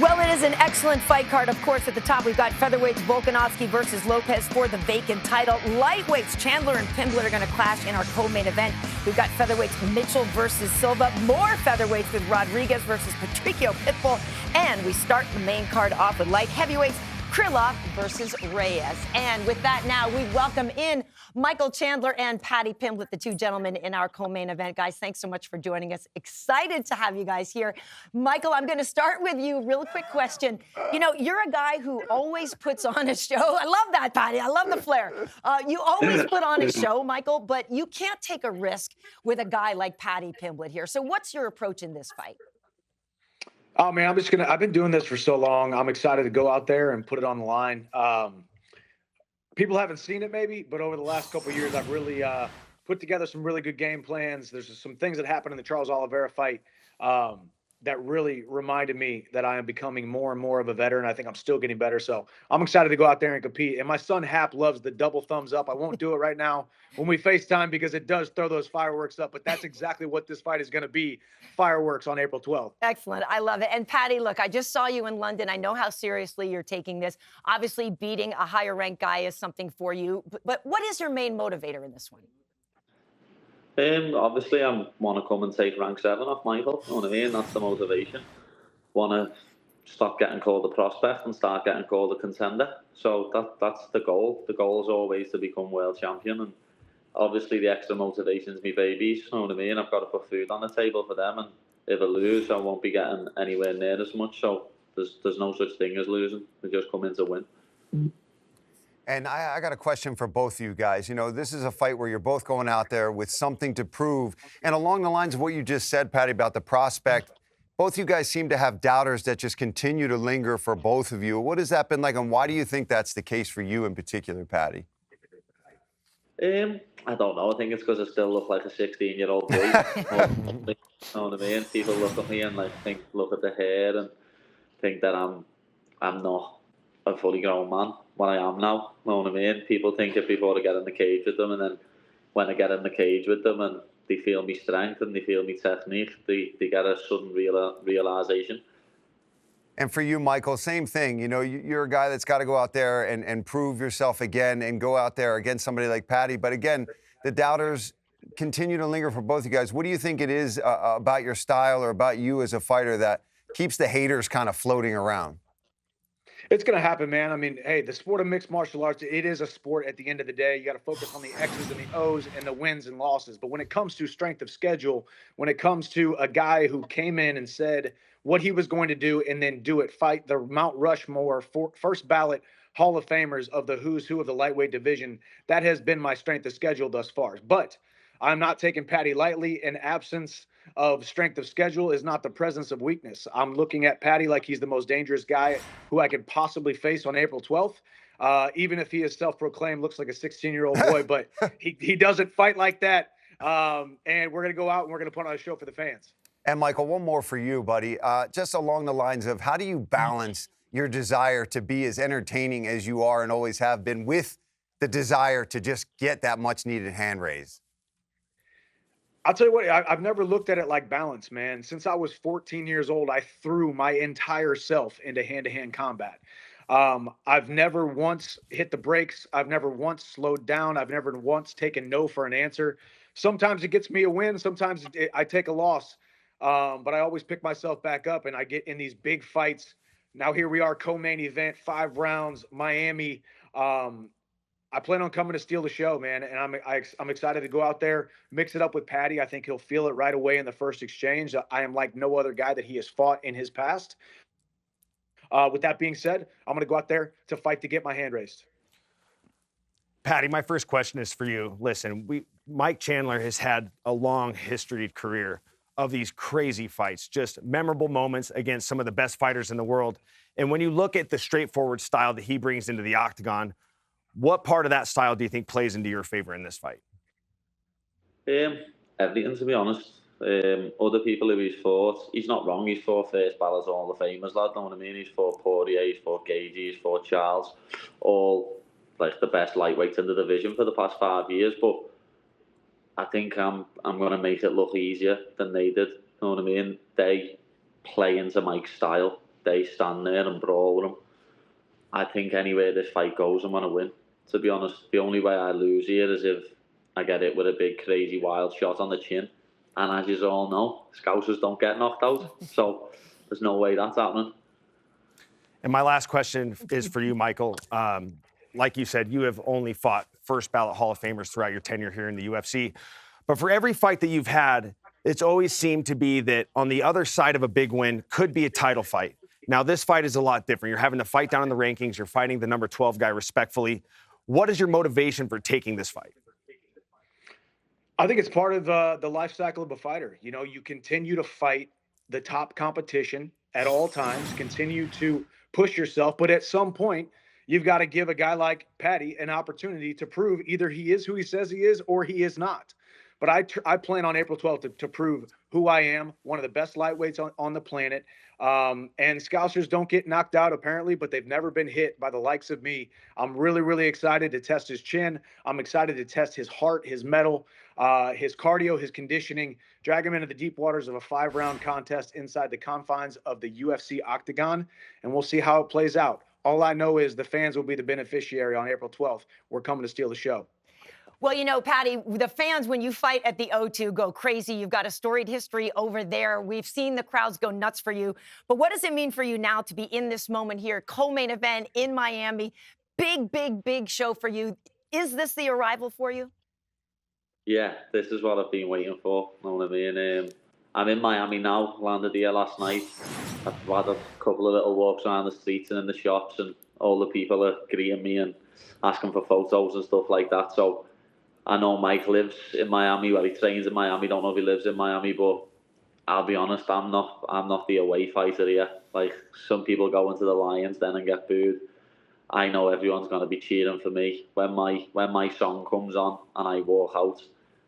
Well, it is an excellent fight card. Of course, at the top, we've got featherweights Volkanovski versus Lopez for the vacant title. Lightweights Chandler and Pimblett are going to clash in our co-main event. We've got featherweights Mitchell versus Silva. More featherweights with Rodriguez versus Patricio Pitbull. And we start the main card off with light heavyweights Krylov versus Reyes. And with that now, we welcome in Michael Chandler and Paddy Pimblett, the two gentlemen in our co-main event. Guys, thanks so much for joining us. Excited to have you guys here. Michael, I'm going to start with you. Real quick question. You know, you're a guy who always puts on a show. I love that, Paddy. I love the flair. You always put on a show, Michael, but you can't take a risk with a guy like Paddy Pimblett here. So what's your approach in this fight? Oh man, I've been doing this for so long. I'm excited to go out there and put it on the line. People haven't seen it maybe, but over the last couple of years, I've really put together some really good game plans. There's some things that happened in the Charles Oliveira fight that really reminded me that I am becoming more and more of a veteran. I think I'm still getting better. So I'm excited to go out there and compete. And my son Hap loves the double thumbs up. I won't do it right now when we FaceTime because it does throw those fireworks up. But that's exactly what this fight is going to be. Fireworks on April 12th. Excellent. I love it. And Paddy, look, I just saw you in London. I know how seriously you're taking this. Obviously, beating a higher ranked guy is something for you. But what is your main motivator in this one? Obviously, I want to come and take rank 7 off Michael. You know what I mean? That's the motivation. Want to stop getting called a prospect and start getting called a contender. So that's the goal. The goal is always to become world champion. And obviously, the extra motivation's me babies. You know what I mean? I've got to put food on the table for them. And if I lose, I won't be getting anywhere near as much. So there's no such thing as losing. We just come in to win. And I got a question for both of you guys. You know, this is a fight where you're both going out there with something to prove. And along the lines of what you just said, Paddy, about the prospect, both you guys seem to have doubters that just continue to linger for both of you. What has that been like, and why do you think that's the case for you in particular, Paddy? I don't know. I think it's because I still look like a 16-year-old boy. You know what I mean? People look at me and look at the hair and think that I'm not a fully grown man. What I am now, you know what I mean? People think it before I get in the cage with them, and then when I get in the cage with them and they feel me strength and they feel me technique, they get a sudden realization. And for you, Michael, same thing. You know, you're a guy that's got to go out there and prove yourself again and go out there against somebody like Paddy. But again, the doubters continue to linger for both you guys. What do you think it is about your style or about you as a fighter that keeps the haters kind of floating around? It's going to happen, man. I mean, hey, the sport of mixed martial arts, it is a sport at the end of the day. You got to focus on the X's and the O's and the wins and losses. But when it comes to strength of schedule, when it comes to a guy who came in and said what he was going to do and then do it, fight the Mount Rushmore first ballot Hall of Famers of the who's who of the lightweight division, that has been my strength of schedule thus far. But I'm not taking Paddy lightly. In absence of strength of schedule is not the presence of weakness. I'm looking at Paddy like he's the most dangerous guy who I could possibly face on April 12th. Even if he is self-proclaimed, looks like a 16-year-old boy, but he doesn't fight like that. And we're going to go out and we're going to put on a show for the fans. And Michael, one more for you, buddy. Just along the lines of how do you balance your desire to be as entertaining as you are and always have been with the desire to just get that much needed hand raise? I'll tell you what, I've never looked at it like balance, man. Since I was 14 years old, I threw my entire self into hand-to-hand combat. I've never once hit the brakes. I've never once slowed down. I've never once taken no for an answer. Sometimes it gets me a win. Sometimes I take a loss. But I always pick myself back up and I get in these big fights. Now here we are, co-main event, 5 rounds, Miami. I plan on coming to steal the show, man, and I'm excited to go out there, mix it up with Paddy. I think he'll feel it right away in the first exchange. I am like no other guy that he has fought in his past. With that being said, I'm going to go out there to fight to get my hand raised. Paddy, my first question is for you. Listen, Mike Chandler has had a long historied career of these crazy fights, just memorable moments against some of the best fighters in the world. And when you look at the straightforward style that he brings into the octagon, what part of that style do you think plays into your favor in this fight? Everything, to be honest. Other people who he's fought, he's not wrong. He's fought first ballot Hall of Famers, lad. Know what I mean? He's fought Poirier, he's fought Gagey, he's fought Charles, all like the best lightweights in the division for the past 5 years. But I think I'm going to make it look easier than they did. Know what I mean? They play into Mike's style. they stand there and brawl with him. I think anywhere this fight goes, I'm going to win. To be honest, the only way I lose here is if I get it with a big, crazy, wild shot on the chin. And as you all know, Scousers don't get knocked out. So there's no way that's happening. And my last question is for you, Michael. Like you said, you have only fought first ballot Hall of Famers throughout your tenure here in the UFC. But for every fight that you've had, it's always seemed to be that on the other side of a big win could be a title fight. Now, this fight is a lot different. You're having to fight down in the rankings. You're fighting the number 12 guy respectfully. What is your motivation for taking this fight? I think it's part of the life cycle of a fighter. You know, you continue to fight the top competition at all times, continue to push yourself, but at some point, you've got to give a guy like Paddy an opportunity to prove either he is who he says he is or he is not. But I plan on April 12th to prove who I am, one of the best lightweights on the planet. And Scousers don't get knocked out, apparently, but they've never been hit by the likes of me. I'm really, really excited to test his chin. I'm excited to test his heart, his mettle, his cardio, his conditioning, drag him into the deep waters of a 5-round contest inside the confines of the UFC octagon, and we'll see how it plays out. All I know is the fans will be the beneficiary on April 12th. We're coming to steal the show. Well, you know, Paddy, the fans, when you fight at the O2, go crazy. You've got a storied history over there. We've seen the crowds go nuts for you. But what does it mean for you now to be in this moment here, co-main event in Miami? Big, big, big show for you. Is this the arrival for you? Yeah, this is what I've been waiting for. You know what I mean? I'm in Miami now. Landed here last night. I've had a couple of little walks around the streets and in the shops, and all the people are greeting me and asking for photos and stuff like that. So I know Mike lives in Miami. Well, he trains in Miami. Don't know if he lives in Miami, but I'll be honest, I'm not the away fighter here. Like, some people go into the Lions Den and get booed. I know everyone's going to be cheering for me when my song comes on and I walk out.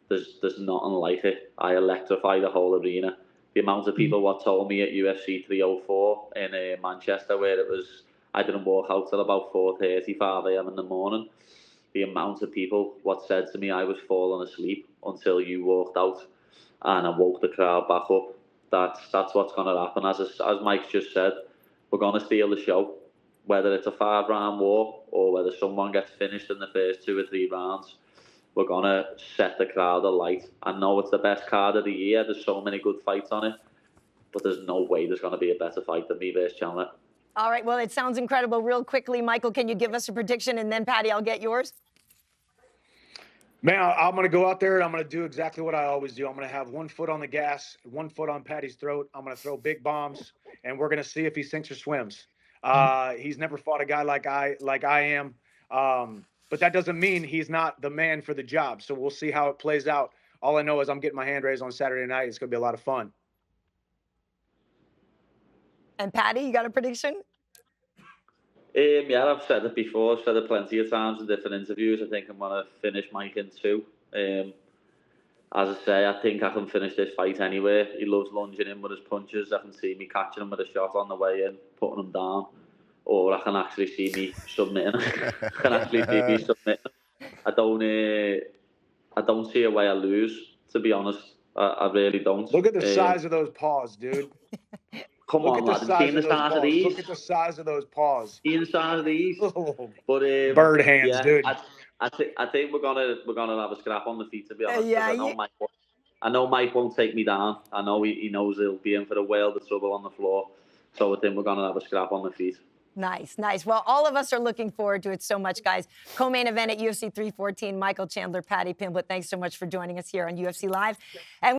There's nothing like it. I electrify the whole arena. The amount of people what told me at UFC 304 in Manchester, where it was, I didn't walk out till about 4:30, 5 a.m. in the morning. The amount of people what said to me I was falling asleep until you walked out, and I woke the crowd back up. That's what's going to happen. As Mike just said, we're going to steal the show. Whether it's a 5-round war or whether someone gets finished in the first 2 or 3 rounds, we're going to set the crowd alight. I know it's the best card of the year. There's so many good fights on it, but there's no way there's going to be a better fight than me versus Chandler. All right, well, it sounds incredible. Real quickly, Michael, can you give us a prediction? And then, Paddy, I'll get yours. Man, I'm going to go out there and I'm going to do exactly what I always do. I'm going to have 1 foot on the gas, 1 foot on Paddy's throat. I'm going to throw big bombs, and we're going to see if he sinks or swims. He's never fought a guy like I am. But that doesn't mean he's not the man for the job. So we'll see how it plays out. All I know is I'm getting my hand raised on Saturday night. It's going to be a lot of fun. And Paddy, you got a prediction? Yeah, I've said it before. I've said it plenty of times in different interviews. I think I'm going to finish Mike in 2. As I say, I think I can finish this fight anywhere. He loves lunging in with his punches. I can see me catching him with a shot on the way in, putting him down. Or I can actually see me submitting. I don't see a way I lose, to be honest. I really don't. Look at the size of those paws, dude. Come on, lad. Look at the size of those paws. See the size of these. But bird hands, yeah, dude. I think we're gonna have a scrap on the feet, to be honest. I know Mike won't take me down. I know he knows he'll be in for a world of trouble on the floor. So I think we're gonna have a scrap on the feet. Nice, nice. Well, all of us are looking forward to it so much, guys. Co-main event at UFC 314, Michael Chandler, Paddy Pimblett. Thanks so much for joining us here on UFC Live. And